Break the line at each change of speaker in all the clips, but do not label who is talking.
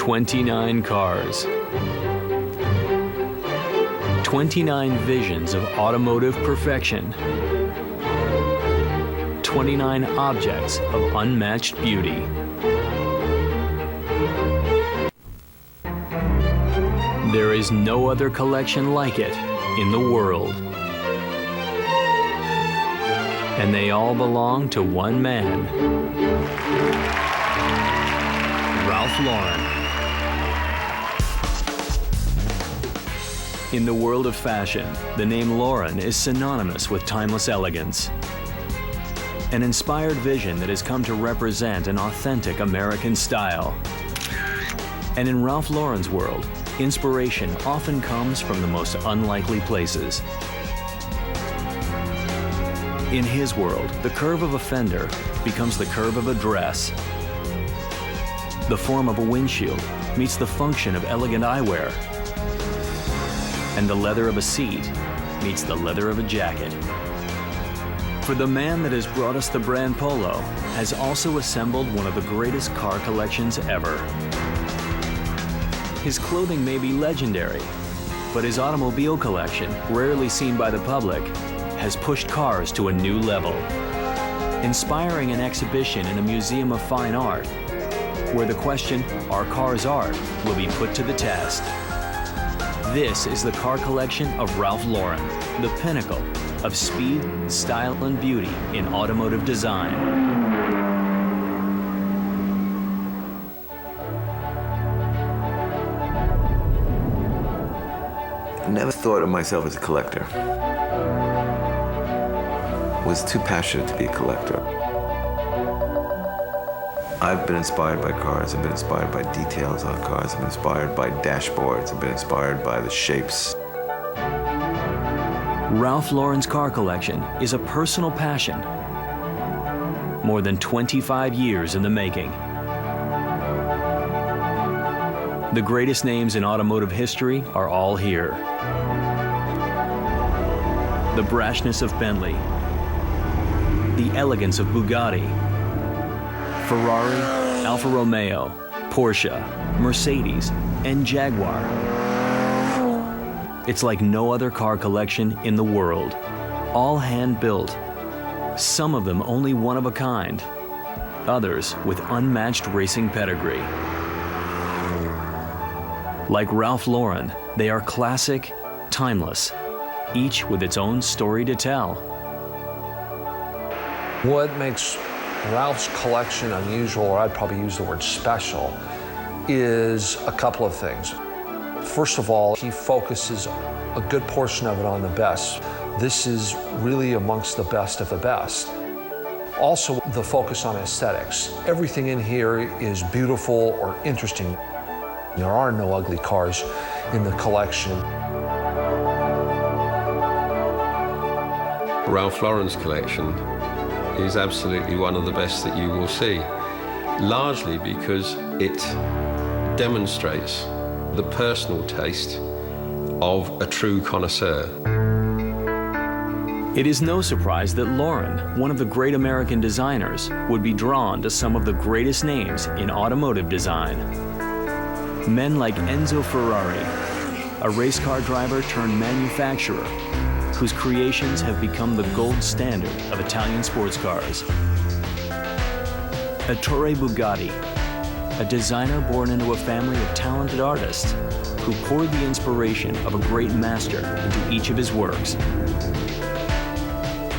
29 cars. 29 visions of automotive perfection. 29 objects of unmatched beauty. There is no other collection like it in the world. And they all belong to one man, Ralph Lauren. In the world of fashion, the name Lauren is synonymous with timeless elegance. An inspired vision that has come to represent an authentic American style. And in Ralph Lauren's world, inspiration often comes from the most unlikely places. In his world, the curve of a fender becomes the curve of a dress. The form of a windshield meets the function of elegant eyewear. And the leather of a seat meets the leather of a jacket. For the man that has brought us the brand Polo has also assembled one of the greatest car collections ever. His clothing may be legendary, but his automobile collection, rarely seen by the public, has pushed cars to a new level, inspiring an exhibition in a museum of fine art, where the question, "Are cars art?" will be put to the test. This is the car collection of Ralph Lauren, the pinnacle of speed, style, and beauty in automotive design.
I never thought of myself as a collector. I was too passionate to be a collector. I've been inspired by cars. I've been inspired by details on cars. I've been inspired by dashboards. I've been inspired by the shapes.
Ralph Lauren's car collection is a personal passion. More than 25 years in the making. The greatest names in automotive history are all here. The brashness of Bentley, the elegance of Bugatti, Ferrari, Alfa Romeo, Porsche, Mercedes, and Jaguar. It's like no other car collection in the world. All hand-built. Some of them only one of a kind. Others with unmatched racing pedigree. Like Ralph Lauren, they are classic, timeless, each with its own story to tell.
What makes Ralph's collection unusual, or I'd probably use the word special, is a couple of things. First of all, he focuses a good portion of it on the best. This is really amongst the best of the best. Also, the focus on aesthetics. Everything in here is beautiful or interesting. There are no ugly cars in the collection.
Ralph Lauren's collection is absolutely one of the best that you will see, largely because it demonstrates the personal taste of a true connoisseur.
It is no surprise that Lauren, one of the great American designers, would be drawn to some of the greatest names in automotive design. Men like Enzo Ferrari, a race car driver turned manufacturer, whose creations have become the gold standard of Italian sports cars. Ettore Bugatti, a designer born into a family of talented artists who poured the inspiration of a great master into each of his works.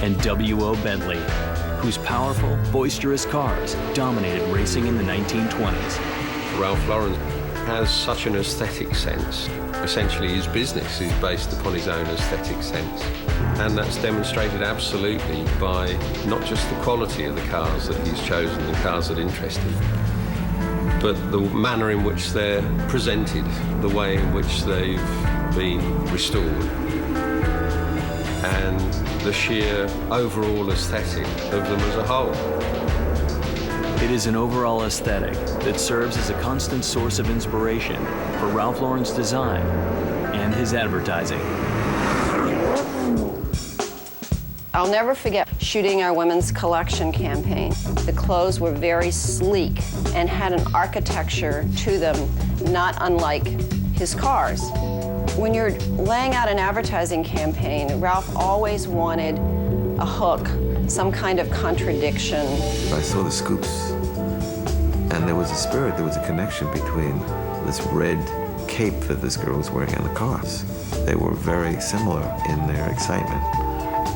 And W.O. Bentley, whose powerful, boisterous cars dominated racing in the 1920s.
Ralph Lauren has such an aesthetic sense. Essentially, his business is based upon his own aesthetic sense. And that's demonstrated absolutely by not just the quality of the cars that he's chosen, the cars that interest him, but the manner in which they're presented, the way in which they've been restored, and the sheer overall aesthetic of them as a whole.
It is an overall aesthetic that serves as a constant source of inspiration for Ralph Lauren's design and his advertising.
I'll never forget shooting our women's collection campaign. The clothes were very sleek and had an architecture to them not unlike his cars. When you're laying out an advertising campaign, Ralph always wanted a hook, some kind of contradiction.
I saw the scoops, and there was a spirit, there was a connection between this red cape that this girl was wearing and the cars. They were very similar in their excitement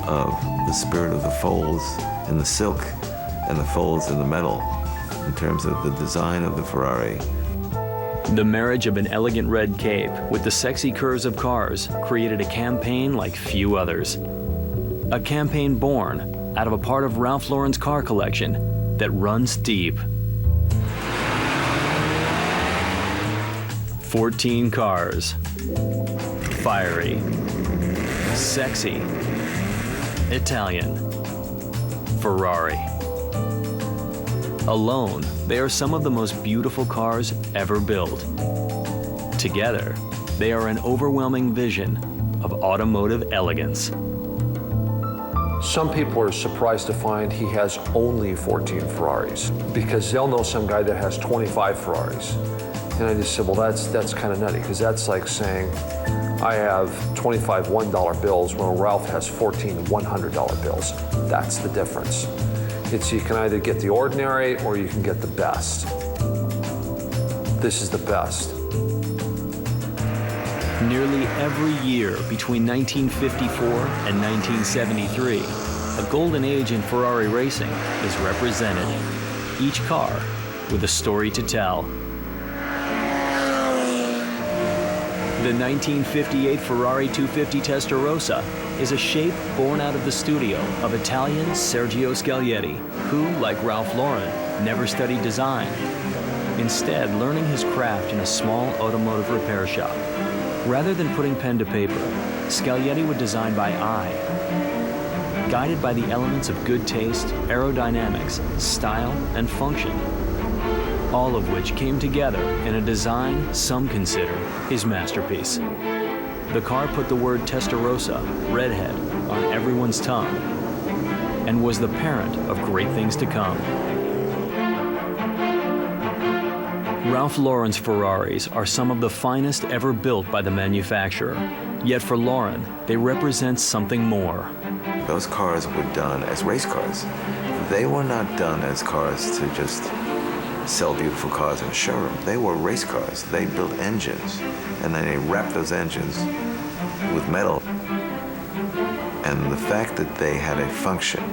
of the spirit of the folds in the silk and the folds in the metal in terms of the design of the Ferrari.
The marriage of an elegant red cape with the sexy curves of cars created a campaign like few others. A campaign born out of a part of Ralph Lauren's car collection that runs deep. 14 cars. Fiery. Sexy. Italian. Ferrari. Alone, they are some of the most beautiful cars ever built. Together, they are an overwhelming vision of automotive elegance.
Some people are surprised to find he has only 14 Ferraris because they'll know some guy that has 25 Ferraris. And I just said, well, that's kind of nutty, because that's like saying I have 25 $1 bills when Ralph has 14 $100 bills. That's the difference. It's you can either get the ordinary or you can get the best. This is the best.
Nearly every year between 1954 and 1973, a golden age in Ferrari racing is represented, each car with a story to tell. The 1958 Ferrari 250 Testarossa is a shape born out of the studio of Italian Sergio Scaglietti, who, like Ralph Lauren, never studied design, instead learning his craft in a small automotive repair shop. Rather than putting pen to paper, Scaglietti would design by eye, guided by the elements of good taste, aerodynamics, style, and function, all of which came together in a design some consider his masterpiece. The car put the word Testarossa, redhead, on everyone's tongue, and was the parent of great things to come. Ralph Lauren's Ferraris are some of the finest ever built by the manufacturer. Yet for Lauren, they represent something more.
Those cars were done as race cars. They were not done as cars to just sell beautiful cars in a showroom. They were race cars. They built engines, and then they wrapped those engines with metal. And the fact that they had a function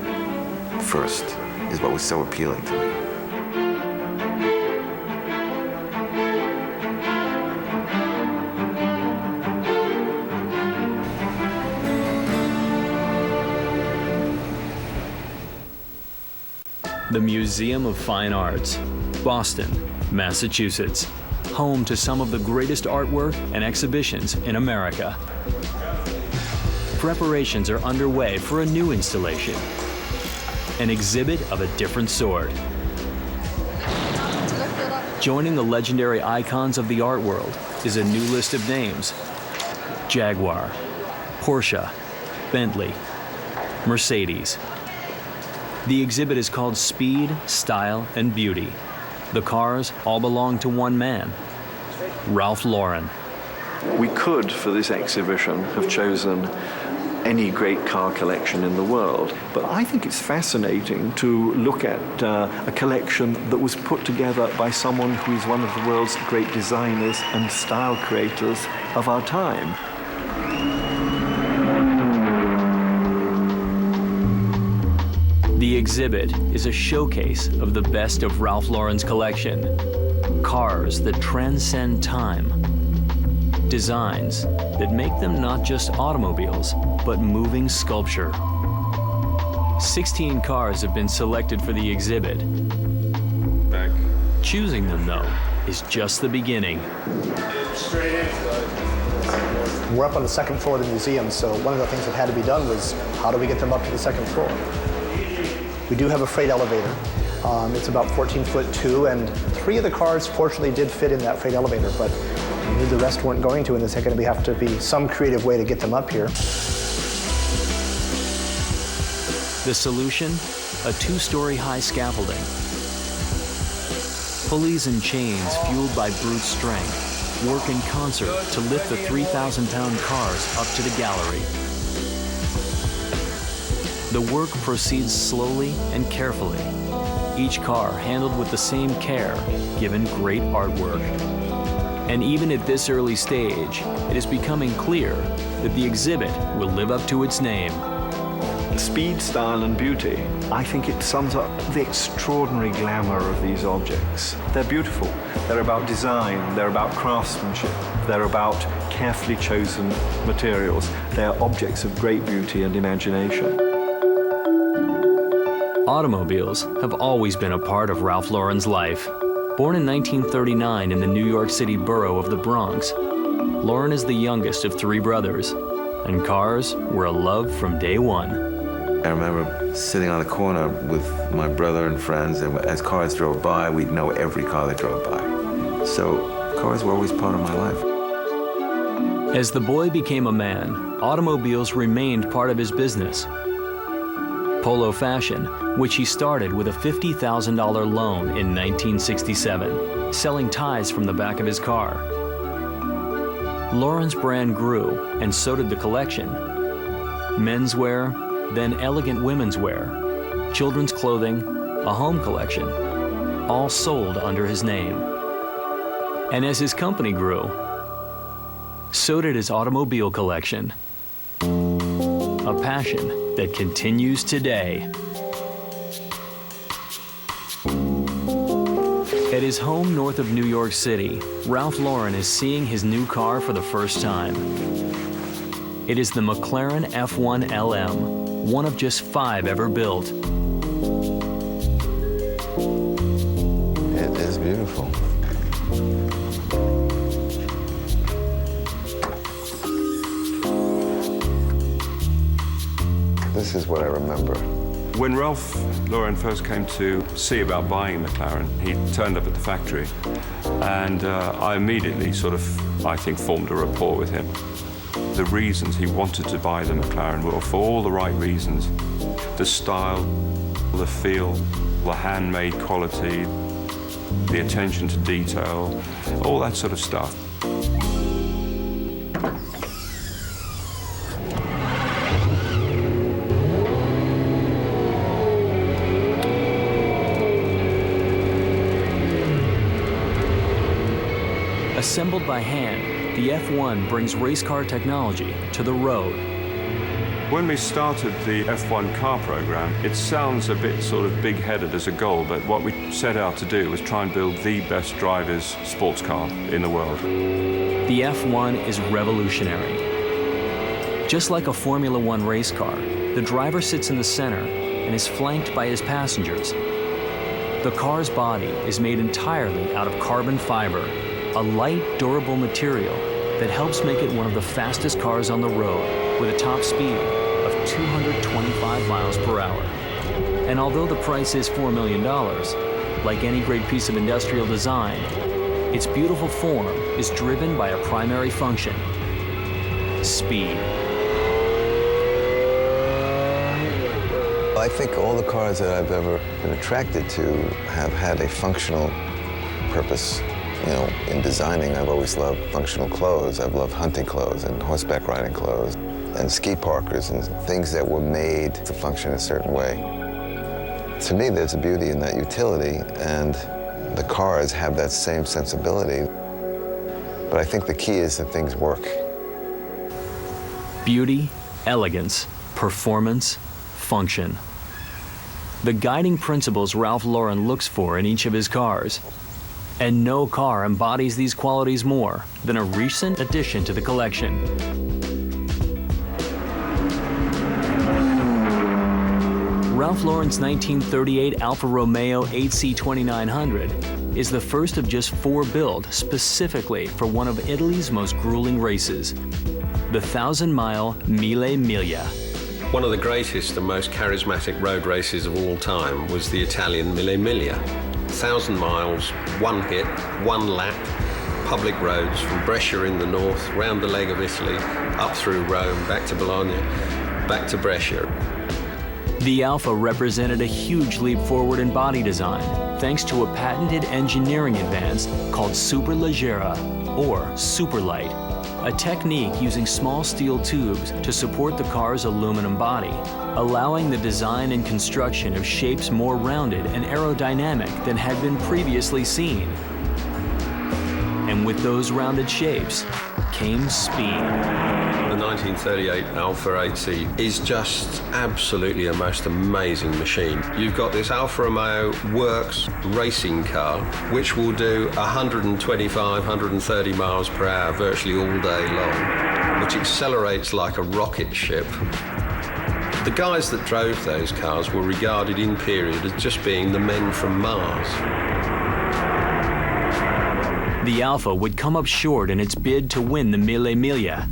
first is what was so appealing to me.
The Museum of Fine Arts, Boston, Massachusetts, home to some of the greatest artwork and exhibitions in America. Preparations are underway for a new installation, an exhibit of a different sort. Joining the legendary icons of the art world is a new list of names: Jaguar, Porsche, Bentley, Mercedes. The exhibit is called Speed, Style, and Beauty. The cars all belong to one man, Ralph Lauren.
We could, for this exhibition, have chosen any great car collection in the world, but I think it's fascinating to look at a collection that was put together by someone who is one of the world's great designers and style creators of our time.
The exhibit is a showcase of the best of Ralph Lauren's collection. Cars that transcend time. Designs that make them not just automobiles, but moving sculpture. 16 cars have been selected for the exhibit.
Back.
Choosing them, though, is just the beginning.
Straight in.
We're up on the second floor of the museum, so one of the things that had to be done was how do we get them up to the second floor? We do have a freight elevator. It's about 14'2", and 3 of the cars fortunately did fit in that freight elevator, but we knew the rest weren't going to, and there's going to have to be some creative way to get them up here.
The solution? A 2-story high scaffolding. Pulleys and chains fueled by brute strength work in concert to lift the 3,000-pound cars up to the gallery. The work proceeds slowly and carefully, each car handled with the same care, given great artwork. And even at this early stage, it is becoming clear that the exhibit will live up to its name.
Speed, style, and beauty. I think it sums up the extraordinary glamour of these objects. They're beautiful. They're about design. They're about craftsmanship. They're about carefully chosen materials. They're objects of great beauty and imagination.
Automobiles have always been a part of Ralph Lauren's life. Born in 1939 in the New York City borough of the Bronx, Lauren is the youngest of 3 brothers, and cars were a love from day one.
I remember sitting on the corner with my brother and friends, and as cars drove by, we'd know every car that drove by. So cars were always part of my life.
As the boy became a man, automobiles remained part of his business. Polo Fashion, which he started with a $50,000 loan in 1967, selling ties from the back of his car. Lauren's brand grew, and so did the collection. Menswear, then elegant women's wear, children's clothing, a home collection, all sold under his name. And as his company grew, so did his automobile collection. A passion that continues today. At his home north of New York City, Ralph Lauren is seeing his new car for the first time. It is the McLaren F1 LM, one of just 5 ever built.
It is beautiful. This is what I remember.
When Ralph Lauren first came to see about buying a McLaren, he turned up at the factory, and I immediately I think, formed a rapport with him. The reasons he wanted to buy the McLaren were for all the right reasons. The style, the feel, the handmade quality, the attention to detail, all that sort of stuff.
Assembled by hand, the F1 brings race car technology to the road.
When we started the F1 car program, it sounds a bit big-headed as a goal, but what we set out to do was try and build the best driver's sports car in the world.
The F1 is revolutionary. Just like a Formula One race car, the driver sits in the center and is flanked by his passengers. The car's body is made entirely out of carbon fiber, a light, durable material that helps make it one of the fastest cars on the road with a top speed of 225 miles per hour. And although the price is $4 million, like any great piece of industrial design, its beautiful form is driven by a primary function: speed.
I think all the cars that I've ever been attracted to have had a functional purpose. You know, in designing, I've always loved functional clothes. I've loved hunting clothes and horseback riding clothes and ski parkers and things that were made to function a certain way. To me, there's a beauty in that utility, and the cars have that same sensibility. But I think the key is that things work.
Beauty, elegance, performance, function. The guiding principles Ralph Lauren looks for in each of his cars. And no car embodies these qualities more than a recent addition to the collection. Ralph Lauren's 1938 Alfa Romeo 8C2900 is the first of just 4 built specifically for one of Italy's most grueling races, the 1,000-mile Mille Miglia.
One of the greatest and most charismatic road races of all time was the Italian Mille Miglia. 1,000 miles, one hit, one lap, public roads from Brescia in the north, round the leg of Italy, up through Rome, back to Bologna, back to Brescia.
The Alfa represented a huge leap forward in body design, thanks to a patented engineering advance called superleggera, or superlight, a technique using small steel tubes to support the car's aluminum body, allowing the design and construction of shapes more rounded and aerodynamic than had been previously seen. And with those rounded shapes came speed.
The 1938 Alfa 8C is just absolutely a most amazing machine. You've got this Alfa Romeo works racing car, which will do 125, 130 miles per hour virtually all day long, which accelerates like a rocket ship. The guys that drove those cars were regarded in period as just being the men from Mars.
The Alfa would come up short in its bid to win the Mille Miglia.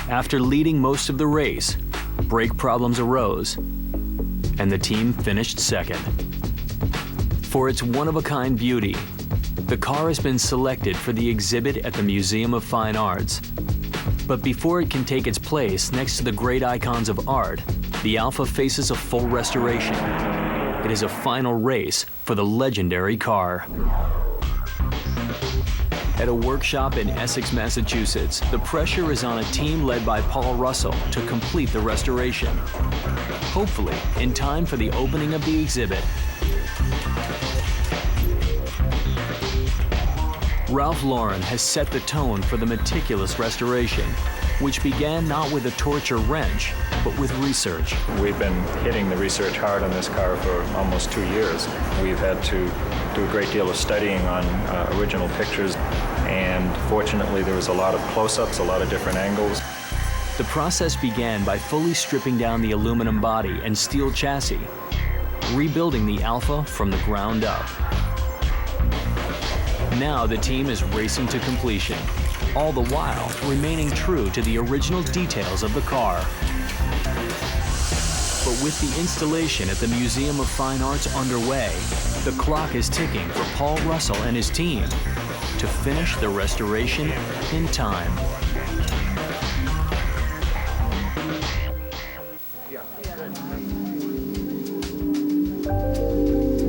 After leading most of the race, brake problems arose, and the team finished second. For its one-of-a-kind beauty, the car has been selected for the exhibit at the Museum of Fine Arts. But before it can take its place next to the great icons of art, the Alfa faces a full restoration. It is a final race for the legendary car. At a workshop in Essex, Massachusetts, the pressure is on a team led by Paul Russell to complete the restoration. Hopefully, in time for the opening of the exhibit. Ralph Lauren has set the tone for the meticulous restoration, which began not with a torch or wrench, but with research.
We've been hitting the research hard on this car for almost 2 years. We've had to do a great deal of studying on original pictures, and fortunately there was a lot of close-ups, a lot of different angles.
The process began by fully stripping down the aluminum body and steel chassis, rebuilding the Alfa from the ground up. Now the team is racing to completion, all the while remaining true to the original details of the car. But with the installation at the Museum of Fine Arts underway, the clock is ticking for Paul Russell and his team to finish the restoration in time.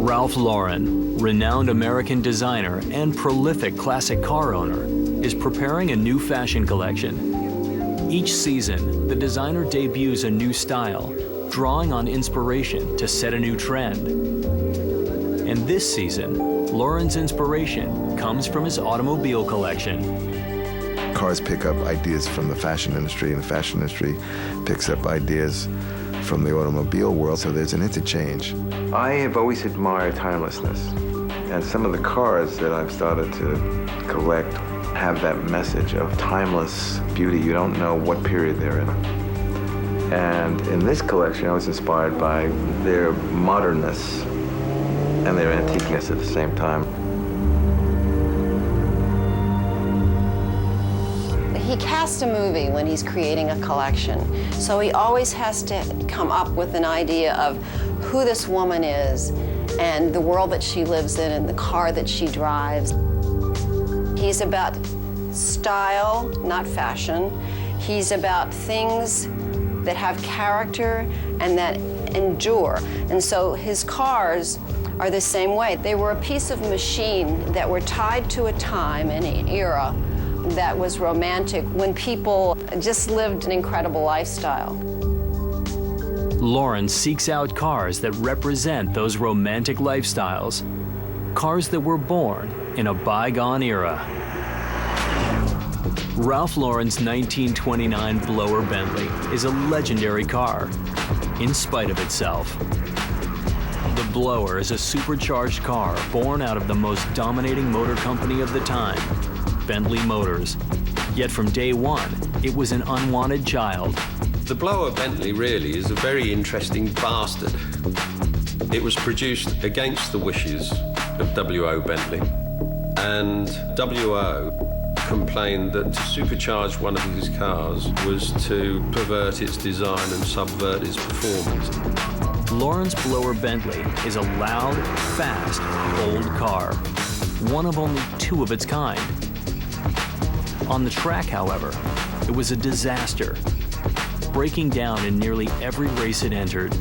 Ralph Lauren, renowned American designer and prolific classic car owner, is preparing a new fashion collection. Each season, the designer debuts a new style, drawing on inspiration to set a new trend. And this season, Lauren's inspiration comes from his automobile collection.
Cars pick up ideas from the fashion industry, and the fashion industry picks up ideas from the automobile world, so there's an interchange. I have always admired timelessness, and some of the cars that I've started to collect have that message of timeless beauty. You don't know what period they're in. And in this collection, I was inspired by their modernness and their antiqueness at the same time.
He casts a movie when he's creating a collection, so he always has to come up with an idea of who this woman is and the world that she lives in and the car that she drives. He's about style, not fashion. He's about things that have character and that endure. And so his cars are the same way. They were a piece of machine that were tied to a time and an era that was romantic, when people just lived an incredible lifestyle.
Lauren seeks out cars that represent those romantic lifestyles, cars that were born in a bygone era. Ralph Lauren's 1929 Blower Bentley is a legendary car, in spite of itself. The Blower is a supercharged car born out of the most dominating motor company of the time, Bentley Motors. Yet from day one, it was an unwanted child.
The Blower Bentley really is a very interesting bastard. It was produced against the wishes of W.O. Bentley, and W.O. complained that to supercharge one of his cars was to pervert its design and subvert its performance.
Lauren's Blower Bentley is a loud, fast, old car, one of only two of its kind. On the track, however, it was a disaster, breaking down in nearly every race it entered.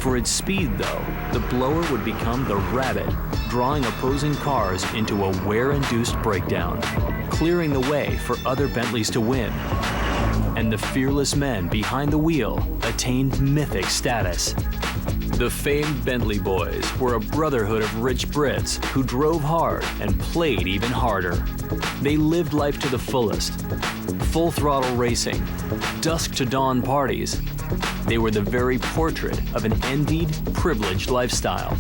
For its speed, though, the Blower would become the rabbit, drawing opposing cars into a wear-induced breakdown, clearing the way for other Bentleys to win. And the fearless men behind the wheel attained mythic status. The famed Bentley boys were a brotherhood of rich Brits who drove hard and played even harder. They lived life to the fullest. Full throttle racing, dusk to dawn parties. They were the very portrait of an envied, privileged lifestyle.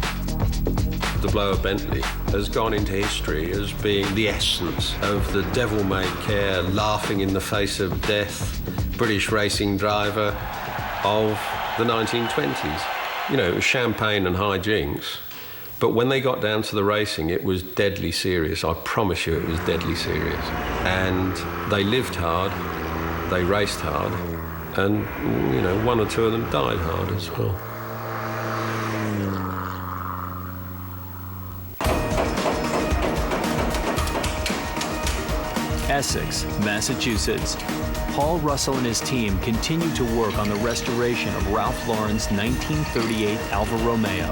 The Blower Bentley has gone into history as being the essence of the devil-may-care, laughing in the face of death, British racing driver of the 1920s. You know, it was champagne and high jinks, but when they got down to the racing, it was deadly serious. I promise you it was deadly serious. And they lived hard, they raced hard, and, you know, one or two of them died hard as well.
Essex, Massachusetts. Paul Russell and his team continue to work on the restoration of Ralph Lauren's 1938 Alfa Romeo.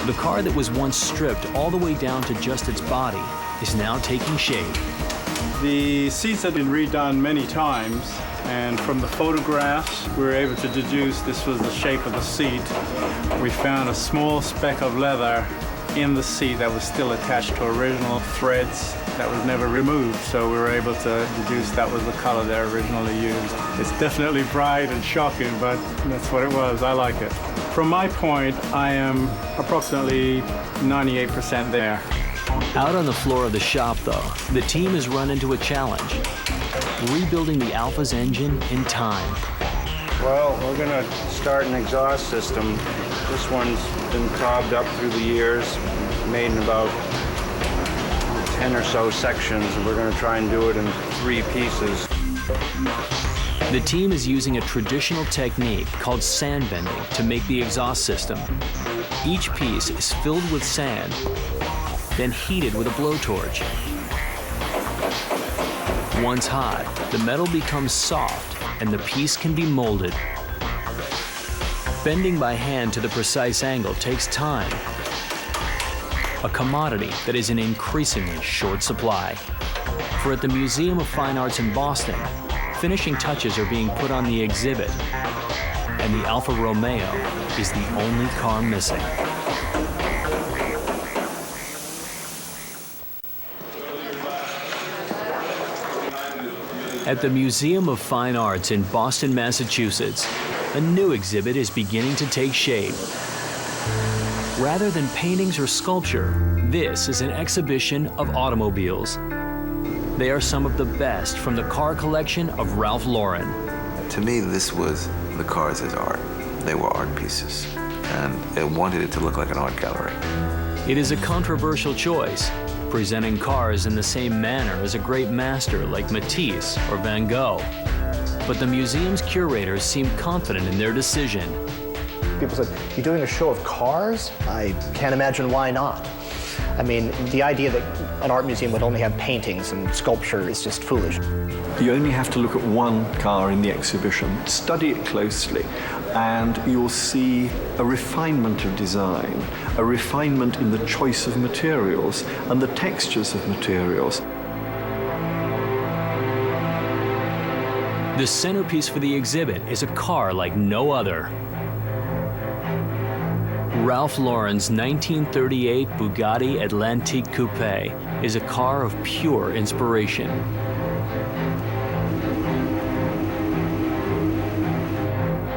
The car that was once stripped all the way down to just its body is now taking shape.
The seats have been redone many times, and from the photographs we were able to deduce this was the shape of the seat. We found a small speck of leather in the seat that was still attached to original threads that was never removed, so we were able to deduce that was the color they originally used. It's definitely bright and shocking, but that's what it was. I like it. From my point, I am approximately 98% there.
Out on the floor of the shop, though, the team has run into a challenge: rebuilding the Alfa's engine in time.
Well, we're going to start an exhaust system. This one's been cobbed up through the years, made in about 10 or so sections, and we're going to try and do it in 3 pieces.
The team is using a traditional technique called sand bending to make the exhaust system. Each piece is filled with sand, then heated with a blowtorch. Once hot, the metal becomes soft and the piece can be molded. Bending by hand to the precise angle takes time, a commodity that is in increasingly short supply. For at the Museum of Fine Arts in Boston, finishing touches are being put on the exhibit, and the Alfa Romeo is the only car missing. At the Museum of Fine Arts in Boston, Massachusetts, a new exhibit is beginning to take shape. Rather than paintings or sculpture, this is an exhibition of automobiles. They are some of the best from the car collection of Ralph Lauren.
To me, this was the cars as art. They were art pieces, and they wanted it to look like an art gallery.
It is a controversial choice, presenting cars in the same manner as a great master like Matisse or Van Gogh. But the museum's curators seem confident in their decision.
People said, "You're doing a show of cars? I can't imagine why not." I mean, the idea that an art museum would only have paintings and sculpture is just foolish.
You only have to look at one car in the exhibition, study it closely, and you'll see a refinement of design, a refinement in the choice of materials and the textures of materials.
The centerpiece for the exhibit is a car like no other. Ralph Lauren's 1938 Bugatti Atlantique Coupe is a car of pure inspiration.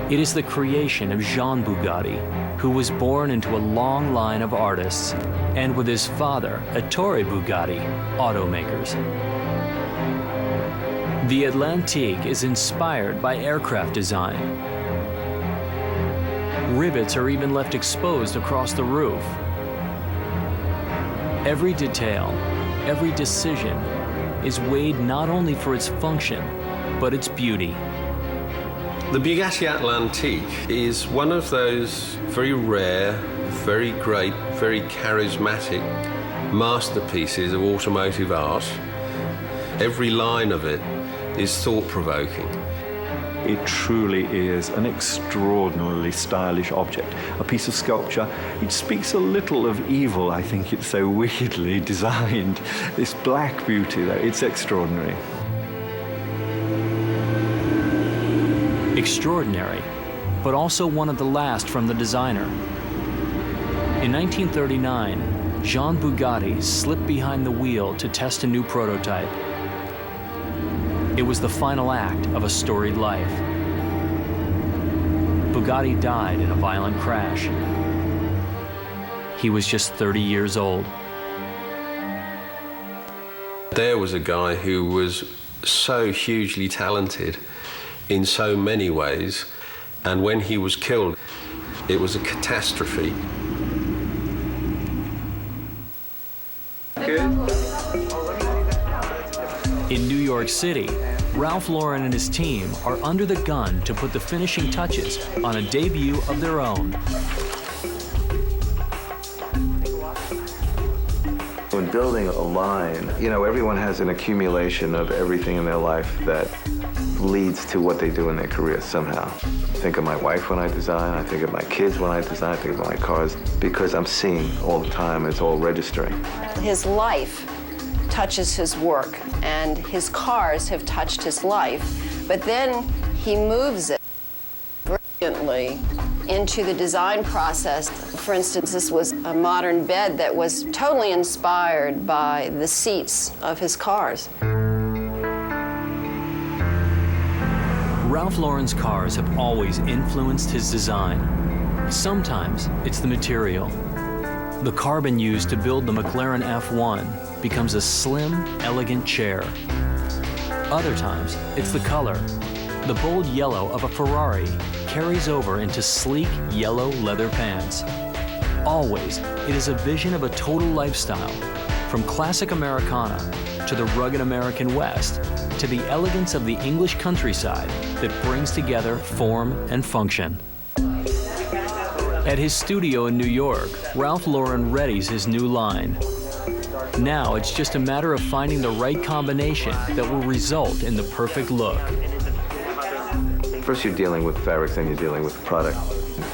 It is the creation of Jean Bugatti, who was born into a long line of artists, and with his father, Ettore Bugatti, automakers. The Atlantique is inspired by aircraft design. Rivets are even left exposed across the roof. Every detail, every decision is weighed not only for its function, but its beauty.
The Bugatti Atlantique is one of those very rare, very great, very charismatic masterpieces of automotive art. Every line of it is thought-provoking.
It truly is an extraordinarily stylish object, a piece of sculpture. It speaks a little of evil. I think it's so wickedly designed. This black beauty, though, it's extraordinary.
Extraordinary, but also one of the last from the designer. In 1939, Jean Bugatti slipped behind the wheel to test a new prototype. It was the final act of a storied life. Bugatti died in a violent crash. He was just 30 years old.
There was a guy who was so hugely talented in so many ways, and when he was killed, it was a catastrophe.
In New York City, Ralph Lauren and his team are under the gun to put the finishing touches on a debut of their own.
When building a line, you know, everyone has an accumulation of everything in their life that leads to what they do in their career somehow. I think of my wife when I design, I think of my kids when I design, I think of my cars, because I'm seeing all the time, it's all registering.
His life touches his work, and his cars have touched his life, but then he moves it brilliantly into the design process. For instance, this was a modern bed that was totally inspired by the seats of his cars.
Ralph Lauren's cars have always influenced his design. Sometimes it's the material. The carbon used to build the McLaren F1 becomes a slim, elegant chair. Other times, it's the color. The bold yellow of a Ferrari carries over into sleek yellow leather pants. Always, it is a vision of a total lifestyle, from classic Americana to the rugged American West to the elegance of the English countryside that brings together form and function. At his studio in New York, Ralph Lauren readies his new line. Now it's just a matter of finding the right combination that will result in the perfect look.
First you're dealing with fabrics, then you're dealing with the product,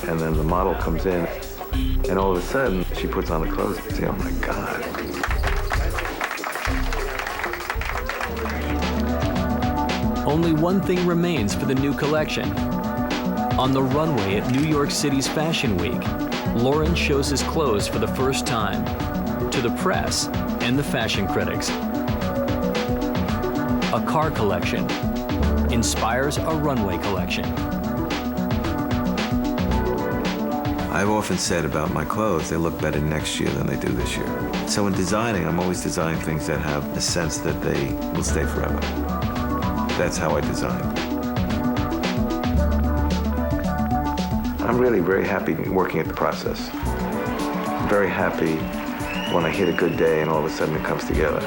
and then the model comes in, and all of a sudden she puts on the clothes and say, oh my God.
Only one thing remains for the new collection. On the runway at New York City's Fashion Week, Lauren shows his clothes for the first time to the press and the fashion critics. A car collection inspires a runway collection.
I've often said about my clothes, they look better next year than they do this year. So in designing, I'm always designing things that have a sense that they will stay forever. That's how I design. I'm really very happy working at the process. I'm very happy when I hit a good day and all of a sudden it comes together.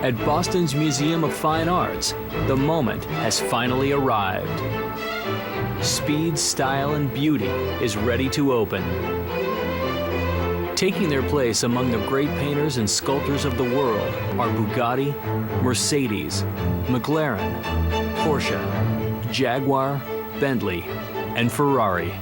At Boston's Museum of Fine Arts, the moment has finally arrived. Speed, style, and beauty is ready to open. Taking their place among the great painters and sculptors of the world are Bugatti, Mercedes, McLaren, Porsche, Jaguar, Bentley, and Ferrari.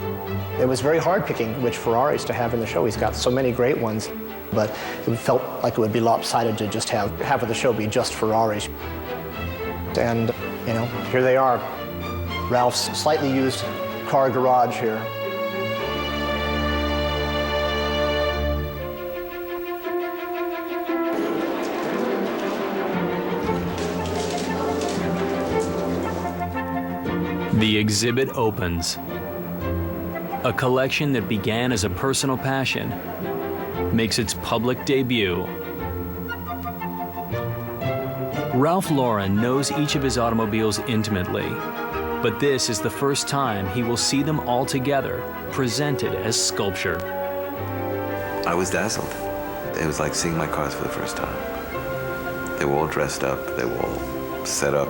It was very hard picking which Ferraris to have in the show. He's got so many great ones, but it felt like it would be lopsided to just have half of the show be just Ferraris. And, you know, here they are. Ralph's slightly used car garage here.
The exhibit opens. A collection that began as a personal passion makes its public debut. Ralph Lauren knows each of his automobiles intimately, but this is the first time he will see them all together, presented as sculpture.
I was dazzled. It was like seeing my cars for the first time. They were all dressed up, they were all set up.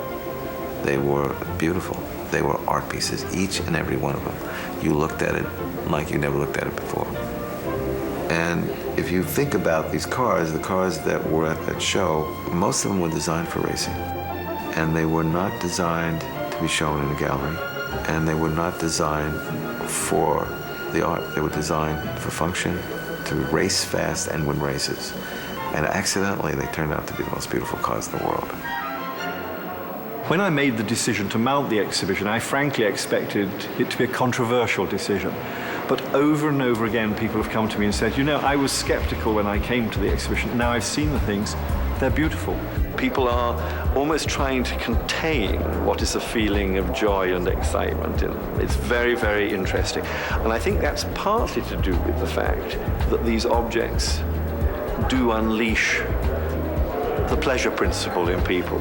They were beautiful. They were art pieces, each and every one of them. You looked at it like you never looked at it before. And if you think about these cars, the cars that were at that show, most of them were designed for racing. And they were not designed to be shown in a gallery. And they were not designed for the art. They were designed for function, to race fast and win races. And accidentally, they turned out to be the most beautiful cars in the world.
When I made the decision to mount the exhibition, I frankly expected it to be a controversial decision. But over and over again, people have come to me and said, you know, I was skeptical when I came to the exhibition. Now I've seen the things, they're beautiful. People are almost trying to contain what is a feeling of joy and excitement in them. It's very, very interesting. And I think that's partly to do with the fact that these objects do unleash the pleasure principle in people.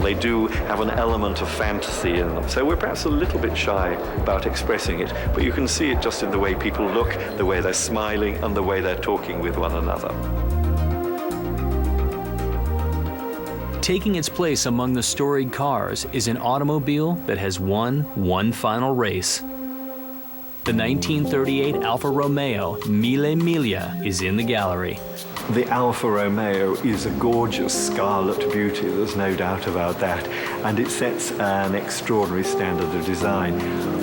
They do have an element of fantasy in them. So we're perhaps a little bit shy about expressing it, but you can see it just in the way people look, the way they're smiling, and the way they're talking with one another.
Taking its place among the storied cars is an automobile that has won one final race. The 1938 Alfa Romeo Mille Miglia is in the gallery.
The Alfa Romeo is a gorgeous scarlet beauty, there's no doubt about that, and it sets an extraordinary standard of design.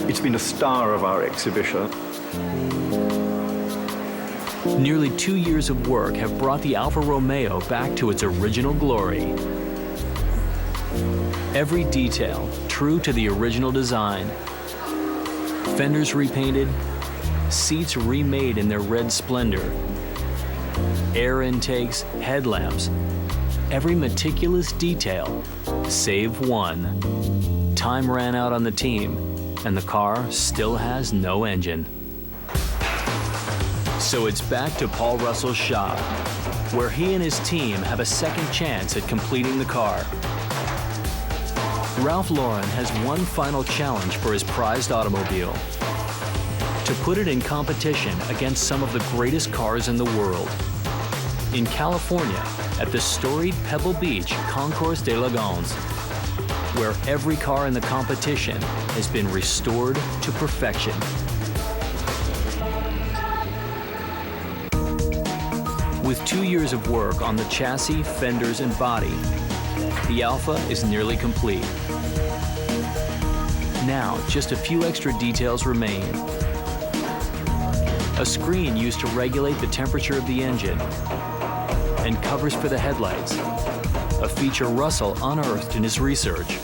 It's been a star of our exhibition.
Nearly 2 years of work have brought the Alfa Romeo back to its original glory. Every detail true to the original design. Fenders repainted, seats remade in their red splendor, air intakes, headlamps, every meticulous detail, save one. Time ran out on the team, and the car still has no engine. So it's back to Paul Russell's shop, where he and his team have a second chance at completing the car. Ralph Lauren has one final challenge for his prized automobile: to put it in competition against some of the greatest cars in the world. In California, at the storied Pebble Beach Concours des Lagons, where every car in the competition has been restored to perfection. With 2 years of work on the chassis, fenders, and body, the Alfa is nearly complete. Now, just a few extra details remain. A screen used to regulate the temperature of the engine, and covers for the headlights, a feature Russell unearthed in his research.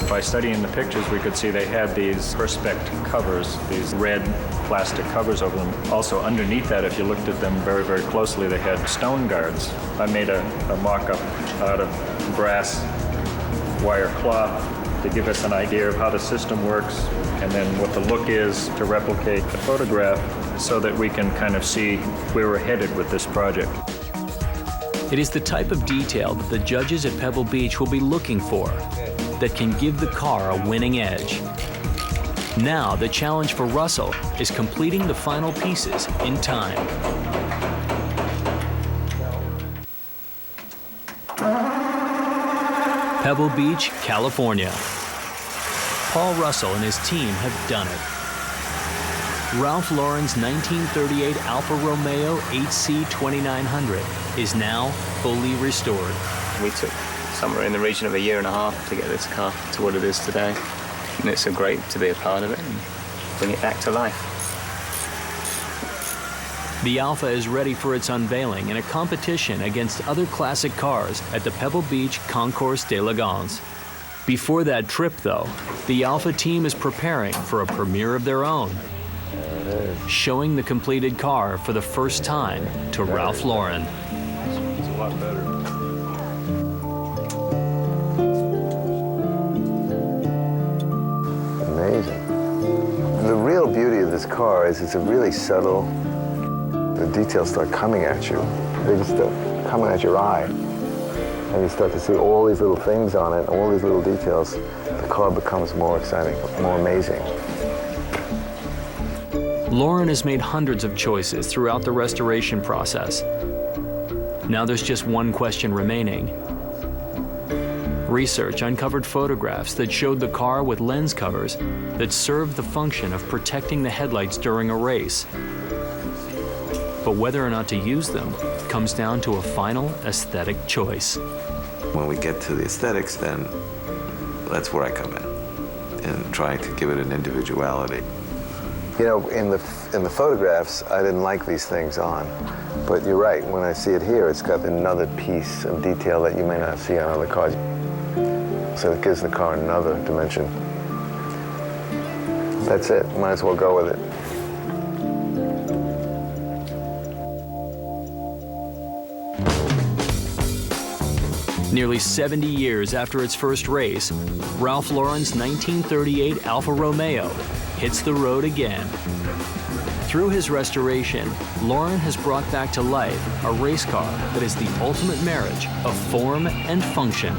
By studying the pictures, we could see they had these Perspex covers, these red plastic covers over them. Also, underneath that, if you looked at them very, very closely, they had stone guards. I made a mock-up out of brass wire cloth to give us an idea of how the system works, and then what the look is to replicate the photograph so that we can kind of see where we're headed with this project.
It is the type of detail that the judges at Pebble Beach will be looking for, that can give the car a winning edge. Now, the challenge for Russell is completing the final pieces in time. Pebble Beach, California. Paul Russell and his team have done it. Ralph Lauren's 1938 Alfa Romeo 8C 2900 is now fully restored.
We took somewhere in the region of a year and a half to get this car to what it is today. And it's so great to be a part of it and bring it back to life.
The Alfa is ready for its unveiling in a competition against other classic cars at the Pebble Beach Concours des Lagons. Before that trip, though, the Alfa team is preparing for a premiere of their own, showing the completed car for the first time to Ralph Lauren.
It's a lot better.
Amazing. The real beauty of this car is it's a really subtle, the details start coming at you. They just start coming at your eye. And you start to see all these little things on it, all these little details. The car becomes more exciting, more amazing.
Lauren has made hundreds of choices throughout the restoration process. Now there's just one question remaining. Research uncovered photographs that showed the car with lens covers that served the function of protecting the headlights during a race. But whether or not to use them comes down to a final aesthetic choice.
When we get to the aesthetics, then that's where I come in trying to give it an individuality. You know, in the photographs, I didn't like these things on. But you're right, when I see it here, it's got another piece of detail that you may not see on other cars. So it gives the car another dimension. That's it, might as well go with it.
Nearly 70 years after its first race, Ralph Lauren's 1938 Alfa Romeo hits the road again. Through his restoration, Lauren has brought back to life a race car that is the ultimate marriage of form and function.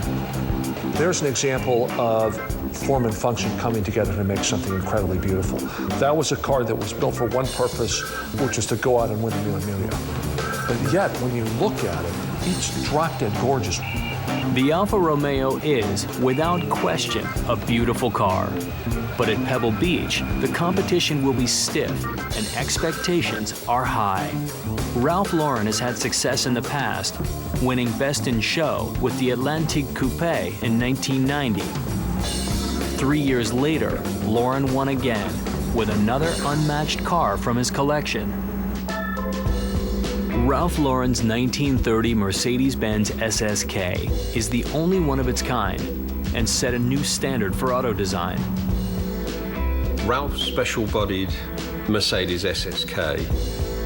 There's an example of form and function coming together to make something incredibly beautiful. That was a car that was built for one purpose, which is to go out and win a Mille Miglia. But yet, when you look at it, it's drop-dead gorgeous.
The Alfa Romeo is, without question, a beautiful car. But at Pebble Beach, the competition will be stiff and expectations are high. Ralph Lauren has had success in the past, winning Best in Show with the Atlantique Coupe in 1990. 3 years later, Lauren won again with another unmatched car from his collection. Ralph Lauren's 1930 Mercedes-Benz SSK is the only one of its kind and set a new standard for auto design.
Ralph's special-bodied Mercedes SSK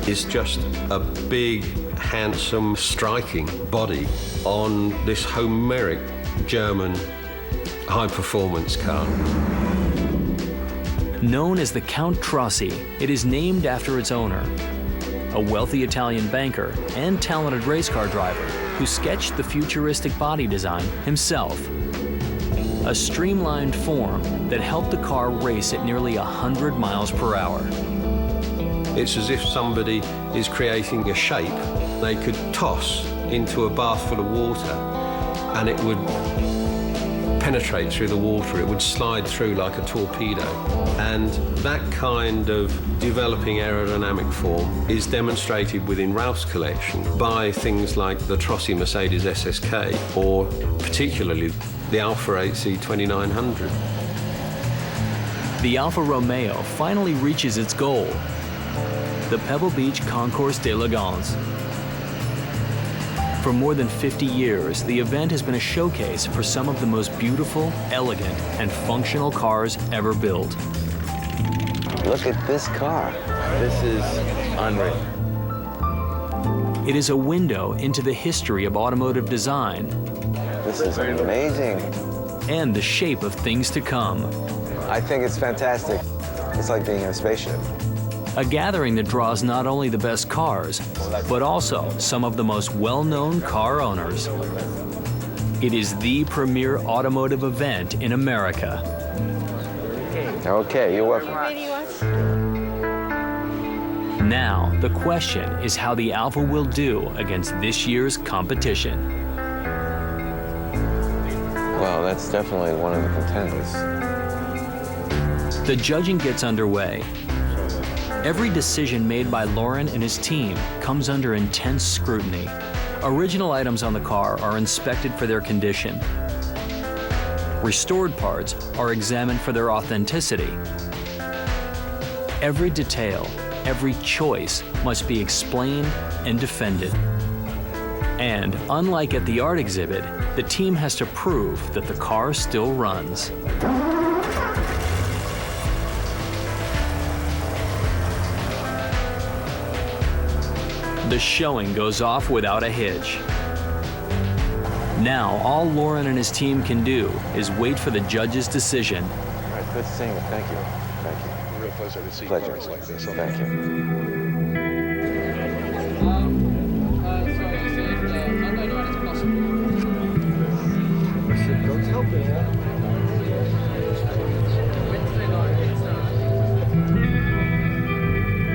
is just a big, handsome, striking body on this Homeric German high-performance car.
Known as the Count Trossi, it is named after its owner, a wealthy Italian banker and talented race car driver who sketched the futuristic body design himself. A streamlined form that helped the car race at nearly 100 miles per hour.
It's as if somebody is creating a shape they could toss into a bath full of water and it would penetrate through the water, it would slide through like a torpedo. And that kind of developing aerodynamic form is demonstrated within Ralph's collection by things like the Trossi Mercedes SSK or particularly the Alfa 8C 2900.
The Alfa Romeo finally reaches its goal, the Pebble Beach Concours d'Elegance. For more than 50 years, the event has been a showcase for some of the most beautiful, elegant, and functional cars ever built.
Look at this car. This is unreal.
It is a window into the history of automotive design.
This is amazing.
And the shape of things to come.
I think it's fantastic. It's like being in a spaceship.
A gathering that draws not only the best cars, but also some of the most well-known car owners. It is the premier automotive event in America.
Okay, you're welcome.
Now, the question is how the Alfa will do against this year's competition.
Well, that's definitely one of the contenders.
The judging gets underway. Every decision made by Lauren and his team comes under intense scrutiny. Original items on the car are inspected for their condition. Restored parts are examined for their authenticity. Every detail, every choice must be explained and defended. And unlike at the art exhibit, the team has to prove that the car still runs. The showing goes off without a hitch. Now, all Lauren and his team can do is wait for the judge's decision.
All right, good seeing you. Thank you. Thank you.
Real pleasure to see
cars
like this.
Thank you.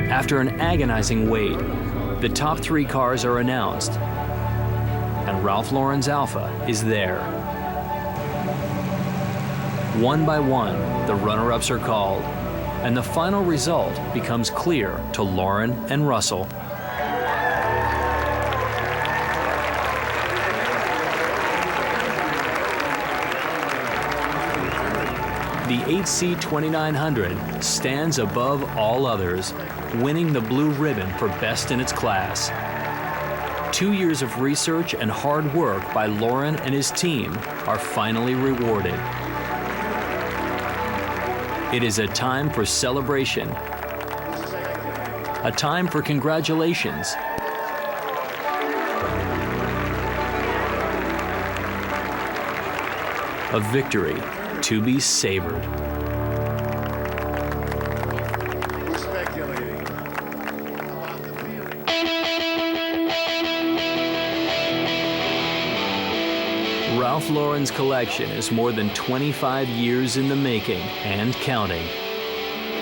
After an agonizing wait, the top 3 cars are announced. and Ralph Lauren's Alpha is there. One by one, the runner-ups are called, and the final result becomes clear to Lauren and Russell. The 8C 2900 stands above all others, winning the blue ribbon for best in its class. 2 years of research and hard work by Lauren and his team are finally rewarded. It is a time for celebration, a time for congratulations, a victory to be savored.
We're speculating.
Ralph Lauren's collection is more than 25 years in the making and counting.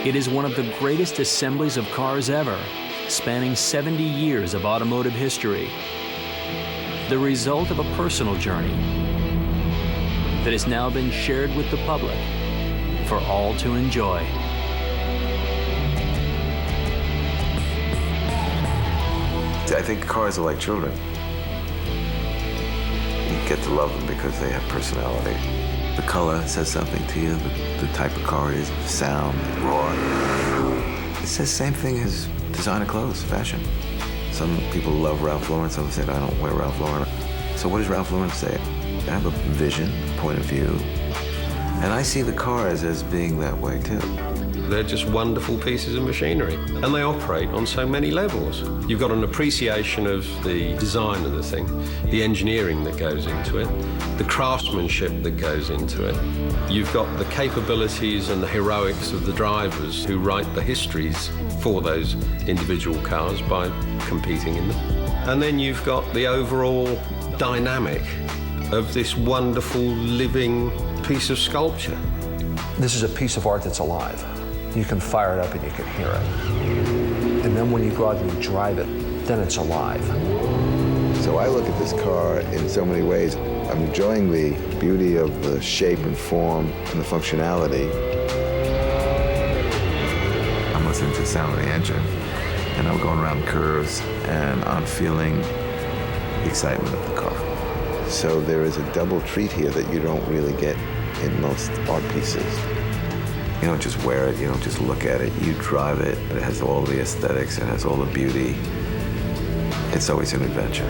It is one of the greatest assemblies of cars ever, spanning 70 years of automotive history. The result of a personal journey that has now been shared with the public for all to enjoy.
I think cars are like children. You get to love them because they have personality. The color says something to you, the type of car it is, sound, roar. It says the same thing as designer clothes, fashion. Some people love Ralph Lauren, some say, I don't wear Ralph Lauren. So what does Ralph Lauren say? I have a vision, point of view, and I see the cars as being that way too.
They're just wonderful pieces of machinery, and they operate on so many levels. You've got an appreciation of the design of the thing, the engineering that goes into it, the craftsmanship that goes into it. You've got the capabilities and the heroics of the drivers who write the histories for those individual cars by competing in them. And then you've got the overall dynamic of this wonderful living piece of sculpture.
This is a piece of art that's alive. You can fire it up and you can hear it. And then when you go out and you drive it, then it's alive.
So I look at this car in so many ways. I'm enjoying the beauty of the shape and form and the functionality. I'm listening to the sound of the engine, and I'm going around curves, and I'm feeling the excitement of the car. So there is a double treat here that you don't really get in most art pieces. You don't just wear it, you don't just look at it, you drive it. It has all the aesthetics, it has all the beauty. It's always an adventure.